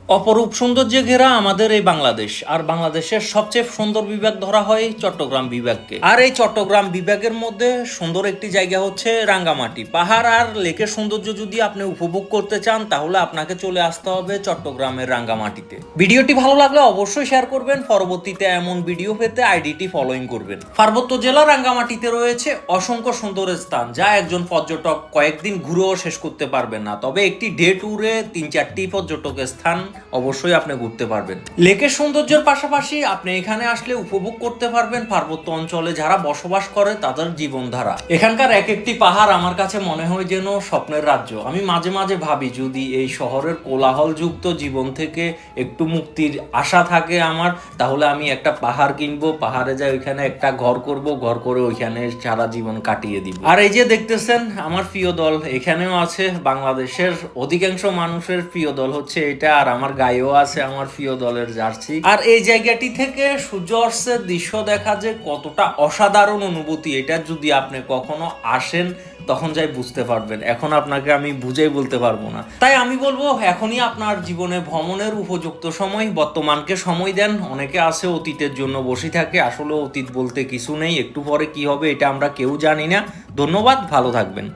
অপরূপ সৌন্দর্যে ঘেরা আমাদের এই বাংলাদেশ, আর বাংলাদেশের সবচেয়ে সুন্দর বিভাগ ধরা হয় চট্টগ্রাম বিভাগকে। আর এই চট্টগ্রাম বিভাগের মধ্যে সুন্দর একটি জায়গা হচ্ছে রাঙ্গামাটি। পাহাড় আর লেকের সৌন্দর্য যদি আপনি উপভোগ করতে চান তাহলে আপনাকে চলে আসতে হবে চট্টগ্রামের রাঙ্গামাটিতে। ভিডিওটি ভালো লাগলে অবশ্যই শেয়ার করবেন। পরবর্তীতে এমন ভিডিও পেতে আইডিটি ফলোইং করবেন। পার্বত্য জেলা রাঙ্গামাটিতে রয়েছে অসংখ্য সুন্দর স্থান, যা একজন পর্যটক কয়েকদিন ঘুরেও শেষ করতে পারবেন না। তবে একটি ডে ট্যুরে 3-4টি পর্যটক স্থান অবশ্যই আপনি ঘুরতে পারবেন। লেকের সৌন্দর্যের পাশাপাশি আপনি এখানে আসলে উপভোগ করতে পারবেন পার্বত্য অঞ্চলে যারা বসবাস করে তাদের জীবনধারা। এখানকার এক একটি পাহাড় আমার কাছে মনে হয় যেন স্বপ্নের রাজ্য। আমি মাঝে মাঝে ভাবি যদি এই শহরের কোলাহলযুক্ত জীবন থেকে একটু মুক্তির আশা থাকে আমার, তাহলে আমি একটা পাহাড় কিনবো, পাহাড়ে যাই, ওইখানে একটা ঘর করব, ঘর করে ওইখানে সারা জীবন কাটিয়ে দিব। আর এই যে দেখতেছেন আমার প্রিয় দল এখানেও আছে, বাংলাদেশের অধিকাংশ মানুষের প্রিয় দল হচ্ছে এটা, আর আমার গায়েও আছে আমার প্রিয় দলের জার্সি। আর এই জায়গাটি থেকে সূর্য অস্তের দৃশ্য দেখা যে কতটা অসাধারণ অনুভূতি, এটা যদি আপনি কখনো আসেন তখন যাই বুঝতে পারবেন। এখন আপনাকে আমি বুঝেই বলতে পারবো না। তাই আমি বলবো এখনই আপনার জীবনে ভ্রমণের উপযুক্ত সময়, বর্তমানকে সময় দেন। অনেকে আছে অতীতের জন্য বসে থাকে, আসলে অতীত বলতে কিছু নেই, একটু পরে কি হবে এটা আমরা কেউ জানি না। ধন্যবাদ, ভালো থাকবেন।